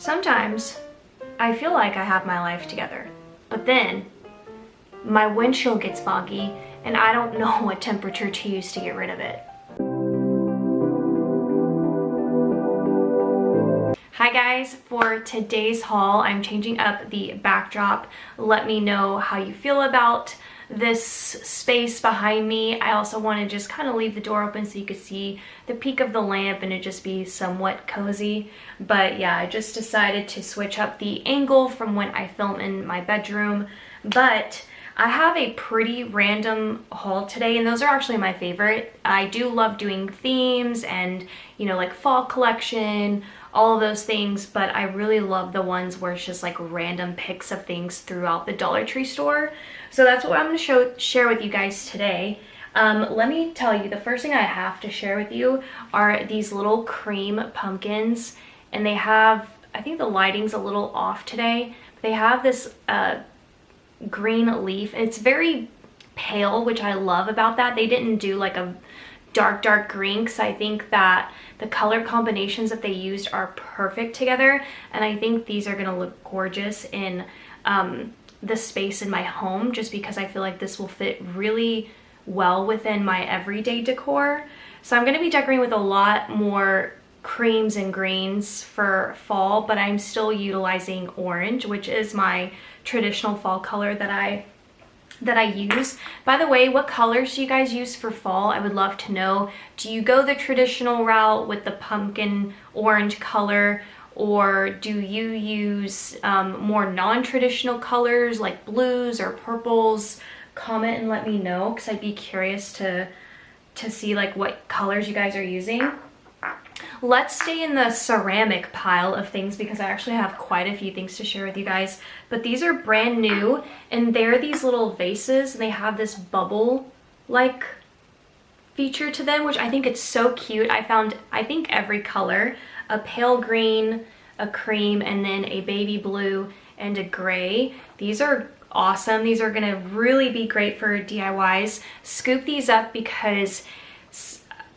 Sometimes I feel like I have my life together, but then my windshield gets foggy and I don't know what temperature to use to get rid of it. Hi guys, for today's haul, I'm changing up the backdrop. Let me know how you feel about this space behind me. I also want to just kind of leave the door open so you could see the peak of the lamp and it just be somewhat cozy. But yeah, I just decided to switch up the angle from when I film in my bedroom. But I have a pretty random haul today, and those are actually my favorite. I do love doing themes and, you know, like fall collection, all of those things, but I really love the ones where it's just like random pics of things throughout the Dollar Tree store. So that's what I'm going to share with you guys today. Let me tell you, the first thing I have to share with you are these little cream pumpkins, and they have, I think the lighting's a little off today, but they have this green leaf. It's very pale, which I love about that. They didn't do like a dark green because I think that the color combinations that they used are perfect together, and I think these are gonna look gorgeous in the space in my home, just because I feel like this will fit really well within my everyday decor. So I'm gonna be decorating with a lot more creams and greens for fall, but I'm still utilizing orange, which is my traditional fall color that I use. By the way, what colors do you guys use for fall? I would love to know. Do you go the traditional route with the pumpkin orange color, or do you use more non-traditional colors like blues or purples? Comment and let me know, because I'd be curious to see like what colors you guys are using. Let's stay in the ceramic pile of things because I actually have quite a few things to share with you guys. But these are brand new, and they're these little vases, and they have this bubble-like feature to them, which I think it's so cute. I found, I think, every color: a pale green, a cream, and then a baby blue and a gray. These are awesome. These are gonna really be great for DIYs. Scoop these up because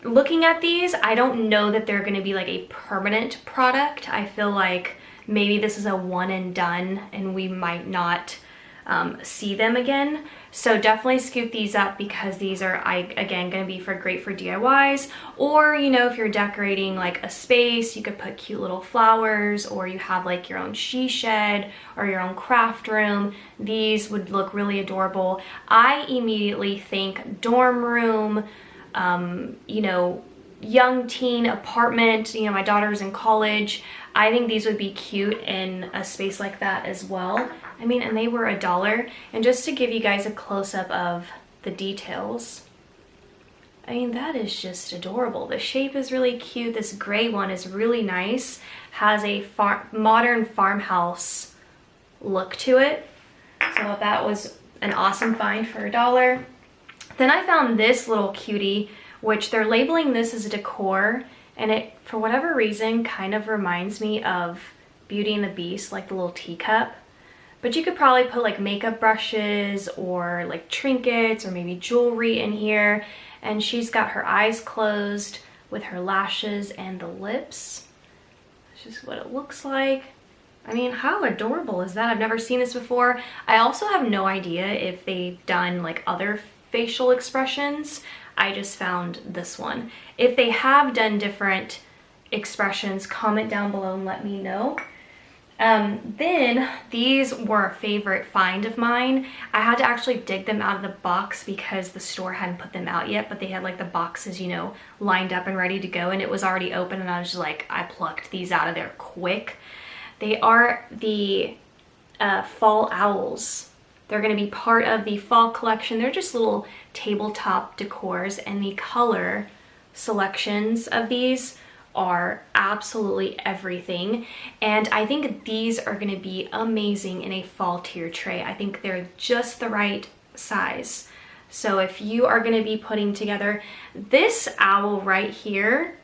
looking at these, I don't know that they're going to be like a permanent product. I feel like maybe this is a one and done and we might not see them again. So definitely scoop these up because these are, again, going to be great for DIYs. Or, you know, if you're decorating like a space, you could put cute little flowers, or you have like your own she shed or your own craft room. These would look really adorable. I immediately think dorm room, you know, young teen apartment. You know, my daughter's in college. I think these would be cute in a space like that as well. I mean, and they were $1. And just to give you guys a close-up of the details, I mean, that is just adorable. The shape is really cute. This gray one is really nice. Has a modern farmhouse look to it. So that was an awesome find for $1. Then I found this little cutie, which they're labeling this as a decor, and it, for whatever reason, kind of reminds me of Beauty and the Beast, like the little teacup. But you could probably put like makeup brushes or like trinkets or maybe jewelry in here. And she's got her eyes closed with her lashes and the lips. That's just what it looks like. I mean, how adorable is that? I've never seen this before. I also have no idea if they've done like other facial expressions. I just found this one. If they have done different expressions, comment down below and let me know. Then these were a favorite find of mine. I had to actually dig them out of the box because the store hadn't put them out yet, but they had like the boxes, you know, lined up and ready to go, and it was already open, and I was just like, I plucked these out of there quick. They are the fall owls. They're going to be part of the fall collection. They're just little tabletop decors, and the color selections of these are absolutely everything. And I think these are going to be amazing in a fall tier tray. I think they're just the right size. So if you are going to be putting together this owl right here,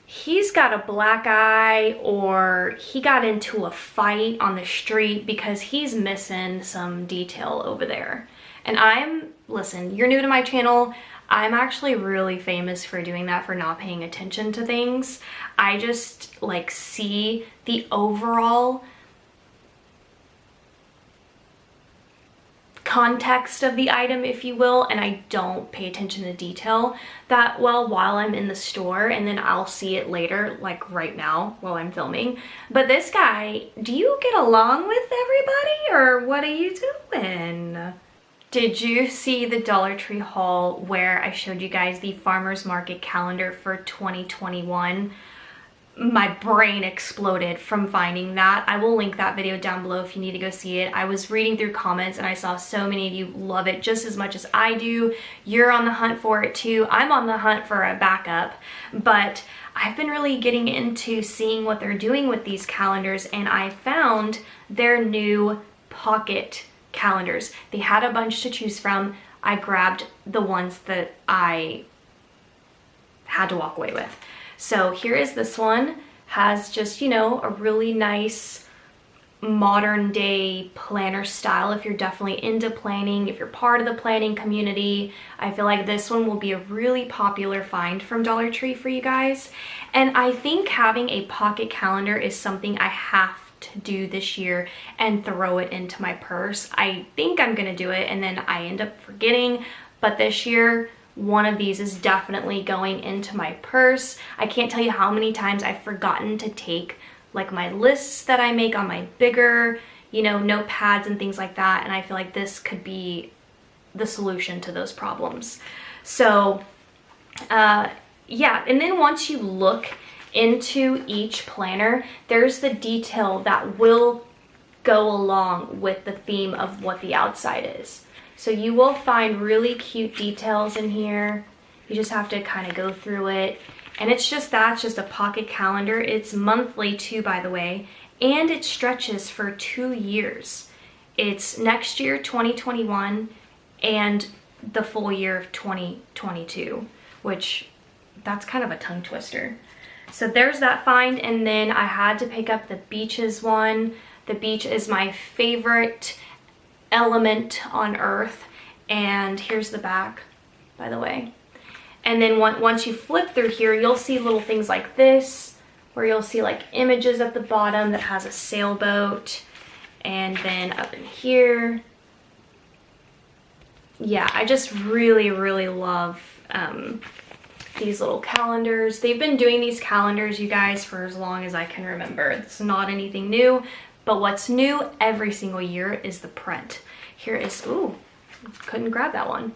he's got a black eye, or he got into a fight on the street because he's missing some detail over there. And listen, you're new to my channel. I'm actually really famous for doing that, for not paying attention to things. I just like see the overall context of the item, if you will, and I don't pay attention to detail that well while I'm in the store, and then I'll see it later, like right now while I'm filming. But this guy, do you get along with everybody, or what are you doing? Did you see the Dollar Tree haul where I showed you guys the farmers market calendar for 2021? My brain exploded from finding that. I will link that video down below if you need to go see it. I was reading through comments and I saw so many of you love it just as much as I do. You're on the hunt for it too. I'm on the hunt for a backup, but I've been really getting into seeing what they're doing with these calendars, and I found their new pocket calendars. They had a bunch to choose from. I grabbed the ones that I had to walk away with. So here is this one. Has just, you know, a really nice modern day planner style. If you're definitely into planning, if you're part of the planning community, I feel like this one will be a really popular find from Dollar Tree for you guys. And I think having a pocket calendar is something I have to do this year and throw it into my purse. I think I'm gonna do it and then I end up forgetting, but this year one of these is definitely going into my purse. I can't tell you how many times I've forgotten to take like my lists that I make on my bigger, you know, notepads and things like that, and I feel like this could be the solution to those problems. So yeah, and then once you look into each planner, there's the detail that will go along with the theme of what the outside is. So you will find really cute details in here. You just have to kind of go through it. And it's just that, it's just a pocket calendar. It's monthly too, by the way, and it stretches for 2 years. It's next year, 2021, and the full year of 2022, which that's kind of a tongue twister. So there's that find, and then I had to pick up the beaches one. The beach is my favorite element on earth, and here's the back, by the way. And then once you flip through here, you'll see little things like this, where you'll see like images at the bottom that has a sailboat, and then up in here, yeah, I just really love these little calendars. They've been doing these calendars, you guys, for as long as I can remember. It's not anything new. But what's new every single year is the print. Here is, ooh, couldn't grab that one.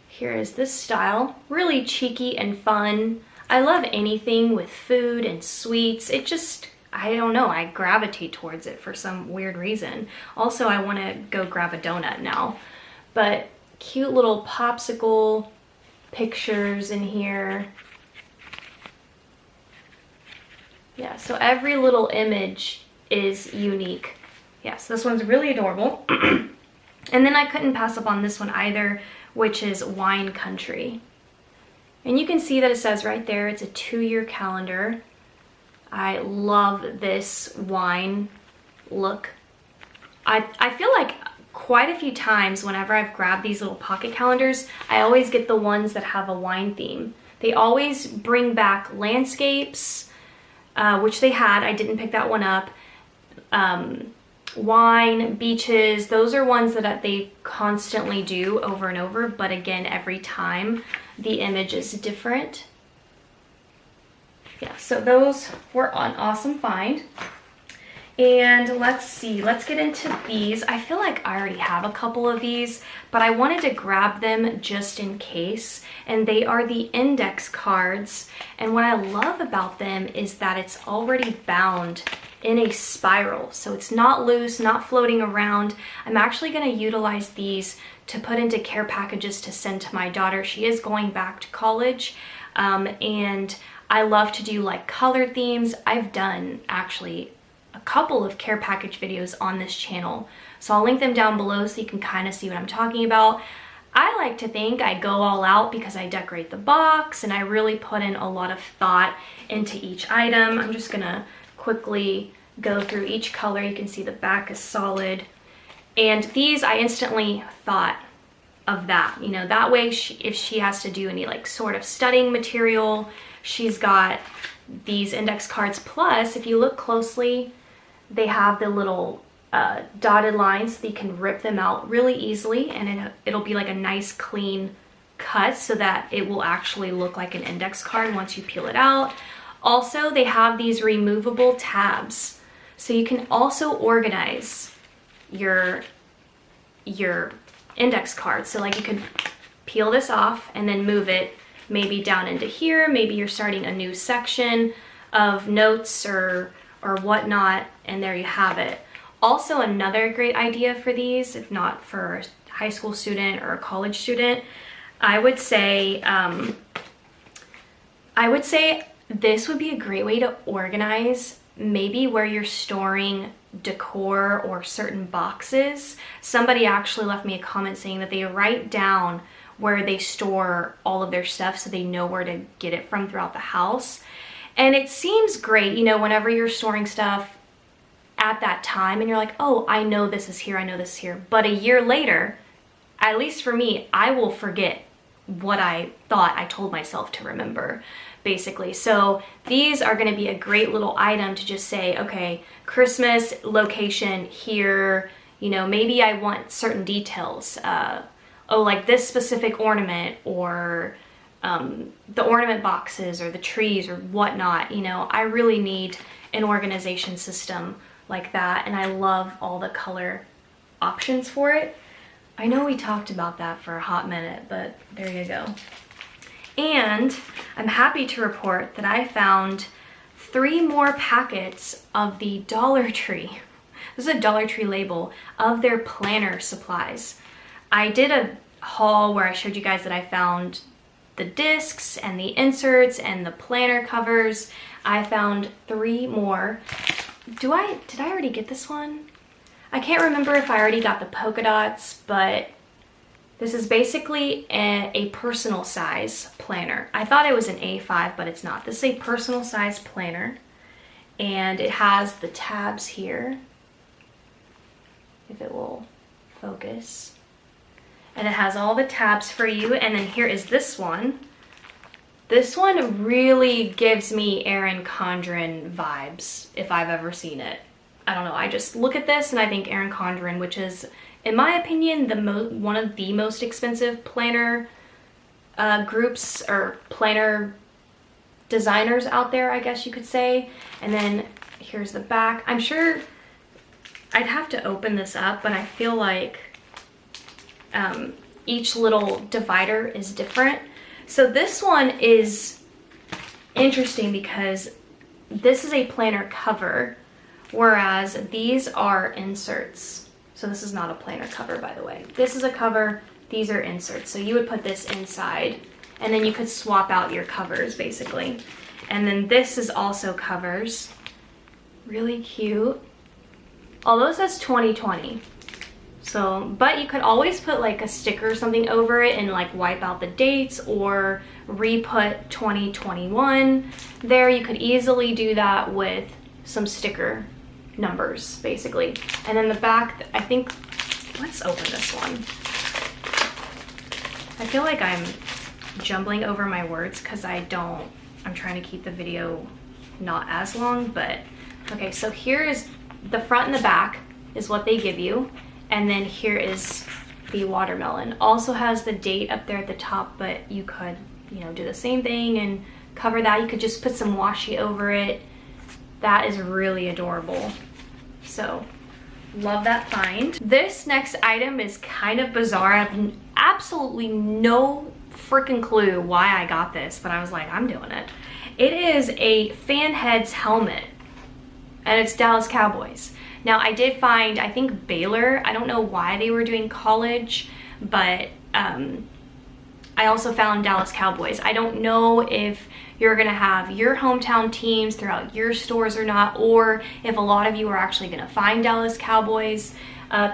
Here is this style, really cheeky and fun. I love anything with food and sweets. It just, I don't know, I gravitate towards it for some weird reason. Also, I want to go grab a donut now. But cute little popsicle pictures in here. Yeah, so every little image is unique. Yes, this one's really adorable. And then I couldn't pass up on this one either, which is Wine Country. And you can see that it says right there, it's a 2-year calendar. I love this wine look. I feel like quite a few times whenever I've grabbed these little pocket calendars, I always get the ones that have a wine theme. They always bring back landscapes, which they had. I didn't pick that one up. Wine, beaches, those are ones that they constantly do over and over, but again, every time the image is different. Yeah, so those were an awesome find. And let's see, let's get into these. I feel like I already have a couple of these, but I wanted to grab them just in case. And they are the index cards. And what I love about them is that it's already bound in a spiral. So it's not loose, not floating around. I'm actually gonna utilize these to put into care packages to send to my daughter. She is going back to college. And I love to do like color themes. I've done actually a couple of care package videos on this channel, so I'll link them down below so you can kind of see what I'm talking about. I like to think I go all out because I decorate the box and I really put in a lot of thought into each item. I'm just gonna quickly go through each color. You can see the back is solid, and these I instantly thought of that, you know, that way if she has to do any like sort of studying material, she's got these index cards. Plus, if you look closely, they have the little dotted lines so you can rip them out really easily, and it'll be like a nice clean cut so that it will actually look like an index card once you peel it out. Also, they have these removable tabs, so you can also organize your index card. So like you can peel this off and then move it maybe down into here. Maybe you're starting a new section of notes or whatnot, and there you have it. Also, another great idea for these, if not for a high school student or a college student, I would say this would be a great way to organize maybe where you're storing decor or certain boxes. Somebody actually left me a comment saying that they write down where they store all of their stuff so they know where to get it from throughout the house. And it seems great, you know, whenever you're storing stuff at that time and you're like, oh, I know this is here, I know this is here. But a year later, at least for me, I will forget what I thought I told myself to remember, basically. So these are going to be a great little item to just say, okay, Christmas location here, you know, maybe I want certain details. Oh, like this specific ornament, or the ornament boxes or the trees or whatnot. You know, I really need an organization system like that, and I love all the color options for it. I know we talked about that for a hot minute, but there you go. And I'm happy to report that I found 3 more packets of the Dollar Tree. This is a Dollar Tree label of their planner supplies. I did a haul where I showed you guys that I found the discs and the inserts and the planner covers. I found 3 more. Did I already get this one? I can't remember if I already got the polka dots, but this is basically a personal size planner. I thought it was an A5, but it's not. This is a personal size planner, and it has the tabs here, if it will focus. And it has all the tabs for you, and then here is this one. This one really gives me Erin Condren vibes, if I've ever seen it. I don't know, I just look at this and I think Erin Condren, which is, in my opinion, one of the most expensive planner groups or planner designers out there, I guess you could say. And then here's the back. I'm sure I'd have to open this up, but I feel like each little divider is different. So this one is interesting because this is a planner cover, whereas these are inserts. So this is not a planner cover, by the way. This is a cover, these are inserts. So you would put this inside, and then you could swap out your covers, basically. And then this is also covers. Really cute. Although it says 2020. So, but you could always put like a sticker or something over it and like wipe out the dates, or re-put 2021 there. You could easily do that with some sticker numbers, basically. And then the back, I think, let's open this one. I feel like I'm jumbling over my words because I'm trying to keep the video not as long, but okay, so here is the front and the back is what they give you. And then here is the watermelon. Also has the date up there at the top, but you could, you know, do the same thing and cover that. You could just put some washi over it. That is really adorable. So, love that find. This next item is kind of bizarre. I have absolutely no freaking clue why I got this, but I was like, I'm doing it. It is a fan heads helmet, and it's Dallas Cowboys. Now, I did find, I think Baylor, I don't know why they were doing college, but I also found Dallas Cowboys. I don't know if you're gonna have your hometown teams throughout your stores or not, or if a lot of you are actually gonna find Dallas Cowboys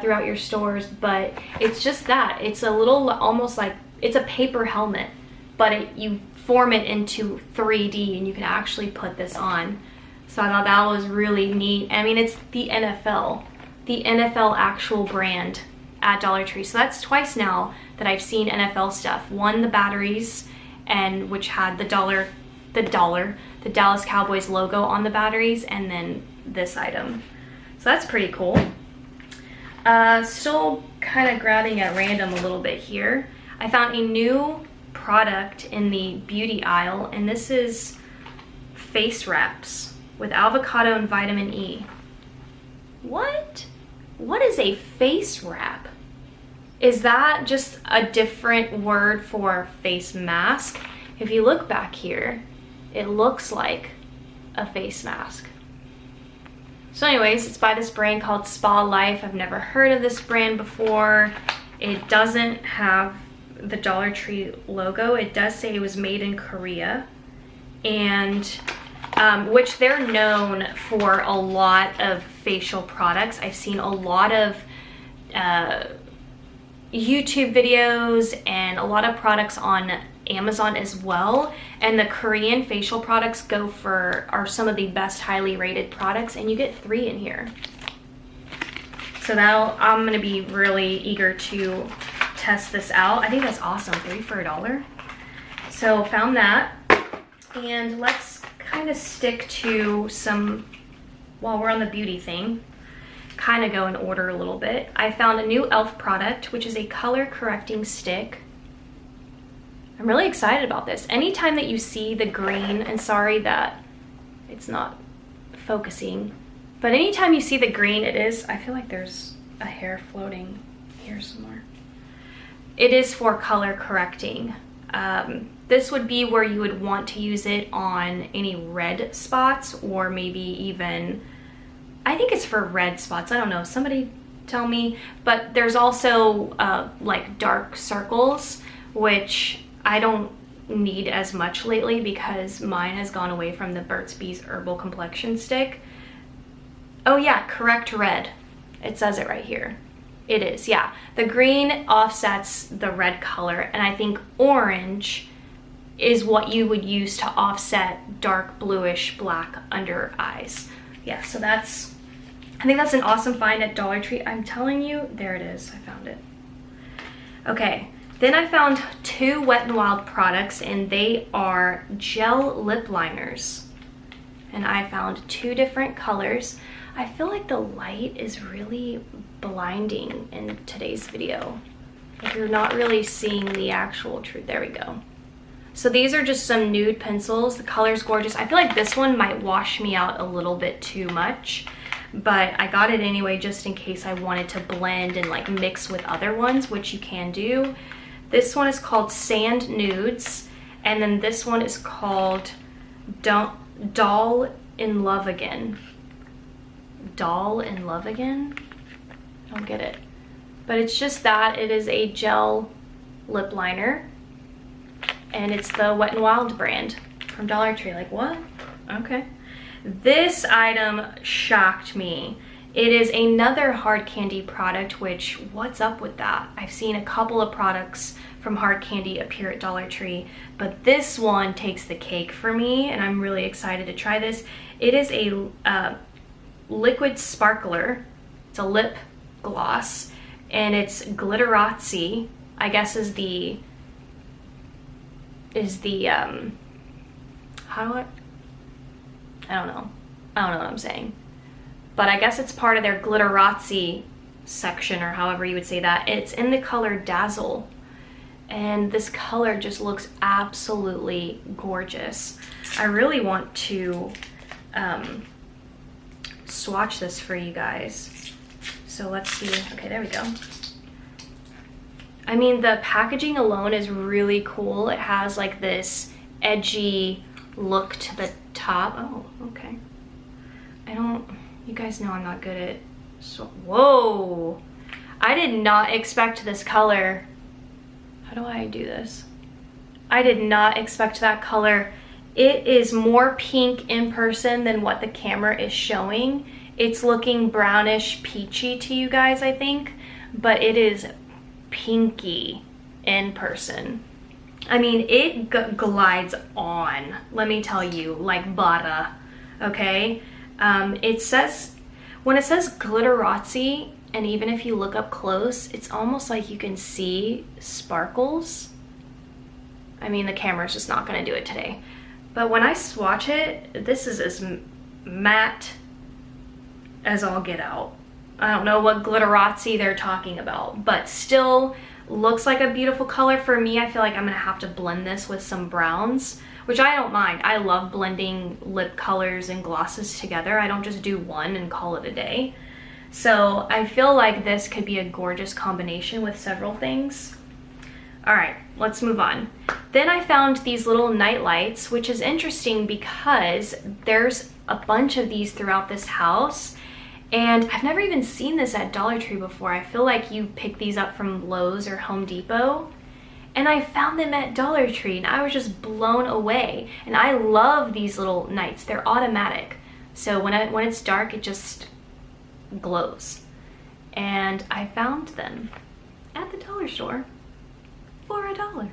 throughout your stores, but it's just that. It's a little, almost like, it's a paper helmet, but you form it into 3D and you can actually put this on. So I thought that was really neat. I mean, it's the NFL actual brand at Dollar Tree. So that's twice now that I've seen NFL stuff. One, the batteries, and which had the Dallas Cowboys logo on the batteries, and then this item. So that's pretty cool. Still kind of grabbing at random a little bit here. I found a new product in the beauty aisle, and this is face wraps with avocado and vitamin E. What? What is a face wrap? Is that just a different word for face mask? If you look back here, it looks like a face mask. So anyways, it's by this brand called Spa Life. I've never heard of this brand before. It doesn't have the Dollar Tree logo. It does say it was made in Korea, and which they're known for a lot of facial products. I've seen a lot of YouTube videos and a lot of products on Amazon as well, and the Korean facial products are some of the best highly rated products, and you get 3 in here. So I'm gonna be really eager to test this out. I think that's awesome, 3 for $1. So found that, and let's kind of stick to some, while we're on the beauty thing, kind of go in order a little bit. I found a new e.l.f. product, which is a color correcting stick. I'm really excited about this. Anytime that you see the green, and sorry that it's not focusing, but anytime you see the green, I feel like there's a hair floating here somewhere. It is for color correcting. This would be where you would want to use it on any red spots, or maybe even, I think it's for red spots. I don't know, somebody tell me. But there's also like dark circles, which I don't need as much lately because mine has gone away from the Burt's Bees Herbal Complexion Stick. Oh yeah, correct red. It says it right here. It is, yeah. The green offsets the red color, and I think orange is what you would use to offset dark bluish black under eyes. Yeah, so I think that's an awesome find at Dollar Tree. I'm telling you, there it is, I found it. Okay. Then I found 2 Wet n Wild products, and they are gel lip liners. And I found 2 different colors. I feel like the light is really blinding in today's video. Like you're not really seeing the actual truth. There we go. So these are just some nude pencils. The color's gorgeous. I feel like this one might wash me out a little bit too much, but I got it anyway just in case I wanted to blend and like mix with other ones, which you can do. This one is called Sand Nudes, and then this one is called Doll in Love Again. Doll in Love Again? I don't get it. But it's just that. It is a gel lip liner, and it's the Wet n Wild brand from Dollar Tree. Like, what? Okay. This item shocked me. It is another hard candy product, which, what's up with that? I've seen a couple of products from hard candy appear at Dollar Tree, but this one takes the cake for me, and I'm really excited to try this. It is a liquid sparkler. It's a lip gloss, and it's Glitterazzi, I guess is the I don't know what I'm saying. But I guess it's part of their Glitterazzi section, or however you would say that. It's in the color Dazzle, and this color just looks absolutely gorgeous. I really want to swatch this for you guys. So let's see. Okay, there we go. I mean, the packaging alone is really cool. It has like this edgy look to the top. Oh, okay. You guys know I'm not good at, whoa. I did not expect this color. How do I do this? I did not expect that color. It is more pink in person than what the camera is showing. It's looking brownish peachy to you guys, I think, but it is pinky in person. I mean, it glides on, let me tell you, like butter, okay? It says, when it says Glitterazzi, And even if you look up close, it's almost like you can see sparkles. I mean, the camera's just not gonna do it today. But when I swatch it, this is as matte as I'll get out. I don't know what glitterazzi they're talking about, but still looks like a beautiful color. For me, I feel like I'm gonna have to blend this with some browns, which I don't mind. I love blending lip colors and glosses together. I don't just do one and call it a day. So I feel like this could be a gorgeous combination with several things. All right, let's move on. Then I found these little night lights, which is interesting because there's a bunch of these throughout this house, and I've never even seen this at Dollar Tree before. I feel like you pick these up from Lowe's or Home Depot, and I found them at Dollar Tree and I was just blown away. And I love these little lights. They're automatic. So when it's dark, it just glows. And I found them at the dollar store for $1.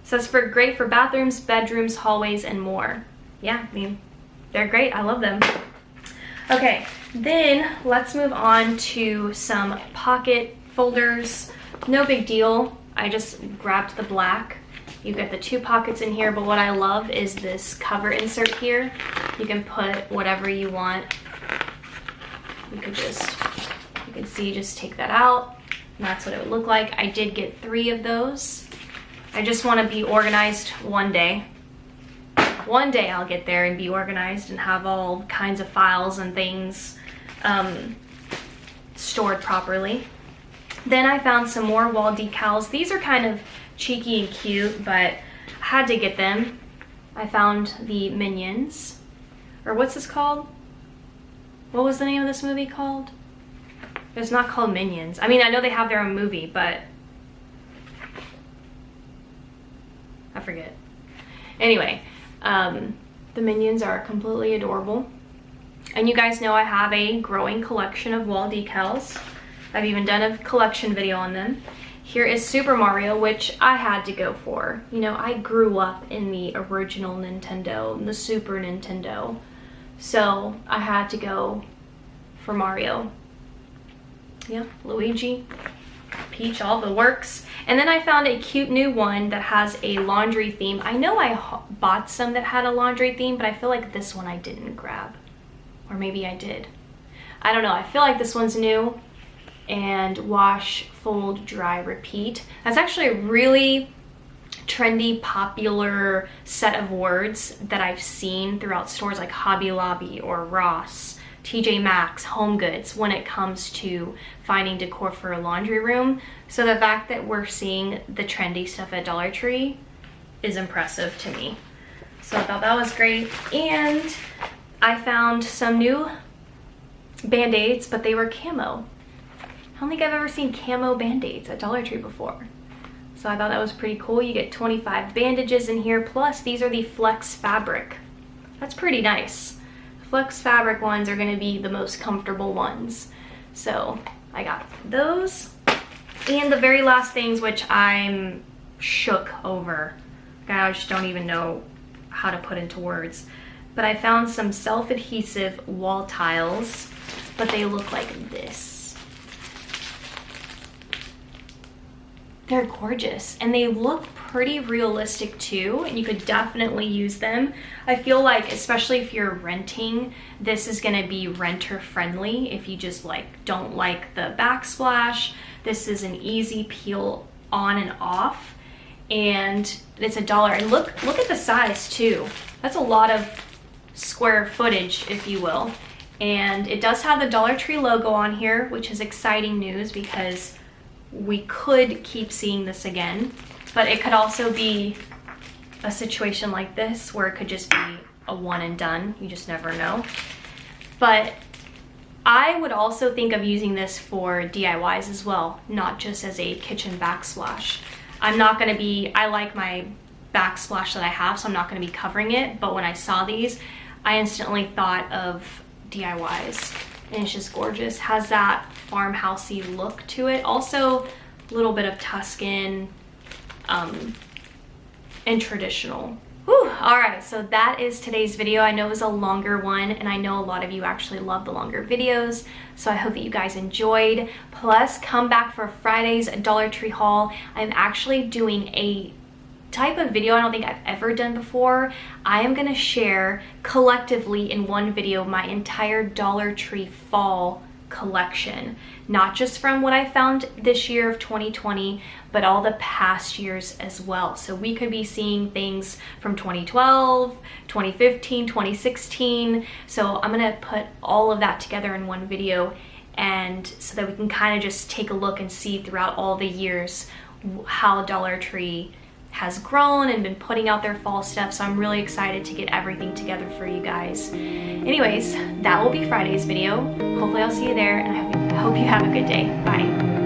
So it's great for bathrooms, bedrooms, hallways, and more. Yeah, I mean, they're great. I love them. Okay, then let's move on to some pocket folders. No big deal. I just grabbed the black. You get the 2 pockets in here, but what I love is this cover insert here. You can put whatever you want. You can see, just take that out, and that's what it would look like. I did get 3 of those. I just want to be organized one day. One day I'll get there and be organized and have all kinds of files and things stored properly. Then I found some more wall decals. These are kind of cheeky and cute, but I had to get them. I found the Minions, or what's this called? What was the name of this movie called? It's not called Minions. I mean, I know they have their own movie, but I forget. Anyway, the Minions are completely adorable. And you guys know I have a growing collection of wall decals. I've even done a collection video on them. Here is Super Mario, which I had to go for. You know, I grew up in the original Nintendo, the Super Nintendo. So I had to go for Mario. Yeah, Luigi, Peach, all the works. And then I found a cute new one that has a laundry theme. I know I bought some that had a laundry theme, but I feel like this one I didn't grab. Or maybe I did. I don't know, I feel like this one's new. And wash, fold, dry, repeat. That's actually a really trendy, popular set of words that I've seen throughout stores like Hobby Lobby or Ross, TJ Maxx, Home Goods, when it comes to finding decor for a laundry room. So the fact that we're seeing the trendy stuff at Dollar Tree is impressive to me. So I thought that was great. And I found some new BandAids, but they were camo. I don't think I've ever seen camo BandAids at Dollar Tree before. So I thought that was pretty cool. You get 25 bandages in here, plus these are the flex fabric. That's pretty nice. The flex fabric ones are gonna be the most comfortable ones. So I got those. And the very last things, which I'm shook over. I just don't even know how to put into words. But I found some self-adhesive wall tiles, but they look like this. They're gorgeous, and they look pretty realistic too, and you could definitely use them. I feel like, especially if you're renting, this is gonna be renter friendly. If you just don't like the backsplash, this is an easy peel on and off, and it's $1. And look at the size too. That's a lot of square footage, if you will. And it does have the Dollar Tree logo on here, which is exciting news because we could keep seeing this again, but it could also be a situation like this where it could just be a one and done. You just never know. But I would also think of using this for DIYs as well, not just as a kitchen backsplash. I like my backsplash that I have, so I'm not gonna be covering it, but when I saw these, I instantly thought of DIYs. And it's just gorgeous. Has that farmhousey look to it. Also, a little bit of Tuscan and traditional. Whew. All right, so that is today's video. I know it was a longer one, and I know a lot of you actually love the longer videos, so I hope that you guys enjoyed. Plus, come back for Friday's Dollar Tree haul. I'm actually doing a type of video I don't think I've ever done before. I am gonna share collectively in one video my entire Dollar Tree fall collection, not just from what I found this year of 2020, but all the past years as well. So we could be seeing things from 2012, 2015, 2016. So I'm gonna put all of that together in one video, and so that we can kind of just take a look and see throughout all the years how Dollar Tree has grown and been putting out their fall stuff. So I'm really excited to get everything together for you guys. Anyways, that will be Friday's video. Hopefully I'll see you there, and I hope you have a good day. Bye.